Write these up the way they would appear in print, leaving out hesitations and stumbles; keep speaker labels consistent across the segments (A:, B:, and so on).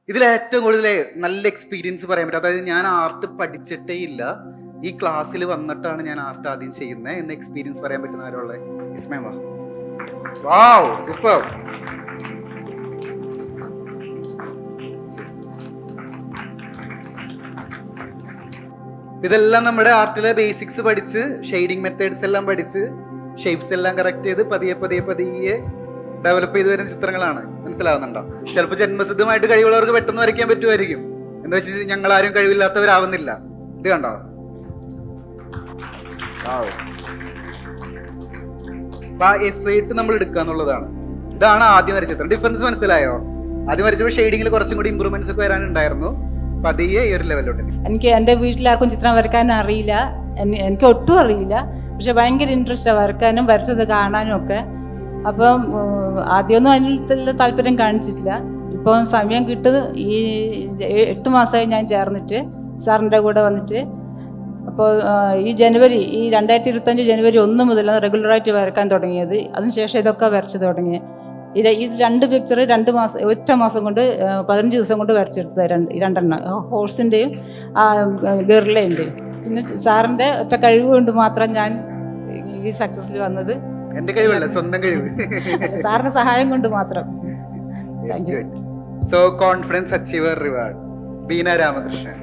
A: ഇതിൽ ഏറ്റവും കൂടുതൽ നല്ല എക്സ്പീരിയൻസ് പറയാൻ പറ്റും. അതായത് ഞാൻ ആർട്ട് പഠിച്ചിട്ടേ ഇല്ല, ഈ ക്ലാസ്സിൽ വന്നിട്ടാണ് ഞാൻ ആർട്ട് ആദ്യം ചെയ്യുന്നത് എന്ന് എക്സ്പീരിയൻസ് പറയാൻ പറ്റുന്ന ആരുള്ള? സൂപ്പർ. ഇതെല്ലാം നമ്മുടെ ആർട്ടിലെ ബേസിക്സ് പഠിച്ച്, ഷെയ്ഡിങ് മെത്തേഡ്സ് എല്ലാം പഠിച്ച്, ഷേപ്സ് എല്ലാം കറക്റ്റ് ചെയ്ത് പതിയെ ഡെവലപ്പ് ചെയ്ത് വരുന്ന ചിത്രങ്ങളാണ്. മനസ്സിലാവുന്നുണ്ടോ? ചിലപ്പോൾ ജന്മസിദ്ധമായിട്ട് കഴിവുള്ളവർക്ക് പെട്ടെന്ന് വരയ്ക്കാൻ പറ്റുമായിരിക്കും. എന്താ വെച്ചാൽ ഞങ്ങൾ ആരും കഴിവില്ലാത്തവരാവുന്നില്ല. ഇത് കണ്ടോ? എഫേർട്ട് നമ്മൾ എടുക്കുക എന്നുള്ളതാണ്. ഇതാണ് ആദ്യം വരച്ച ചിത്രം. ഡിഫറൻസ് മനസ്സിലായോ? ആദ്യം വരച്ചപ്പോൾ ഷെയ്ഡിങ്ങിൽ കുറച്ചും കൂടി ഇമ്പ്രൂവ്മെന്റ്സ് ഒക്കെ വരാനുണ്ടായിരുന്നു. പതിയെ ഈ ഒരു ലെവലുണ്ട്.
B: എനിക്ക് എൻ്റെ വീട്ടിലാർക്കും ചിത്രം വരയ്ക്കാൻ അറിയില്ല, എനിക്ക് ഒട്ടും അറിയില്ല. പക്ഷെ ഭയങ്കര ഇൻട്രസ്റ്റാണ് വരയ്ക്കാനും വരച്ചത് കാണാനും ഒക്കെ. അപ്പം ആദ്യമൊന്നും അതിൽ താല്പര്യം കാണിച്ചിട്ടില്ല. ഇപ്പം സമയം കിട്ടുന്നത് ഈ 8 മാസമായി ഞാൻ ചേർന്നിട്ട് സാറിൻ്റെ കൂടെ വന്നിട്ട്. അപ്പോൾ ഈ 2025 ജനുവരി 1 മുതലാണ് റെഗുലറായിട്ട് വരയ്ക്കാൻ തുടങ്ങിയത്. അതിനുശേഷം ഇതൊക്കെ വരച്ച് തുടങ്ങി. ഈ 2 പിക്ചർ 2 മാസം, ഒറ്റ മാസം കൊണ്ട് 15 ദിവസം കൊണ്ട് വരച്ചെടുത്തത്. രണ്ടെണ്ണം, ഹോഴ്സിൻ്റെയും ഗെറിലയുടെയും. പിന്നെ സാറിൻ്റെ ഒറ്റ കഴിവ് കൊണ്ട് മാത്രം ഞാൻ ഈ സക്സസ്സിൽ വന്നത്.
A: എന്റെ കഴിവല്ല, സ്വന്തം കഴിവ്.
B: സാറിന്റെ സഹായം കൊണ്ട് മാത്രം.
A: So confidence achiever reward, Beena Ramakrishnan.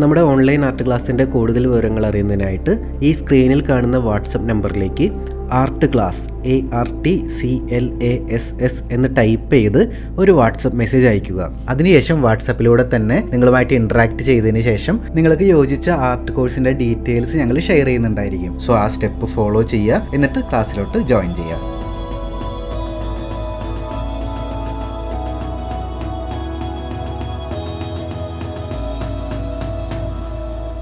C: നമ്മുടെ ഓൺലൈൻ ആർട്ട് ക്ലാസ്സിൻ്റെ കൂടുതൽ വിവരങ്ങൾ അറിയുന്നതിനായിട്ട് ഈ സ്ക്രീനിൽ കാണുന്ന വാട്സപ്പ് നമ്പറിലേക്ക് ആർട്ട് ക്ലാസ് ARTCLASS എന്ന് ടൈപ്പ് ചെയ്ത് ഒരു വാട്സപ്പ് മെസ്സേജ് അയയ്ക്കുക. അതിനുശേഷം വാട്സപ്പിലൂടെ തന്നെ നിങ്ങളുമായിട്ട് ഇൻട്രാക്ട് ചെയ്തതിന് ശേഷം നിങ്ങൾക്ക് യോജിച്ച ആർട്ട് കോഴ്സിൻ്റെ ഡീറ്റെയിൽസ് ഞങ്ങൾ ഷെയർ ചെയ്യുന്നുണ്ടായിരിക്കും. സോ ആ സ്റ്റെപ്പ് ഫോളോ ചെയ്യുക, എന്നിട്ട് ക്ലാസ്സിലോട്ട് ജോയിൻ ചെയ്യുക.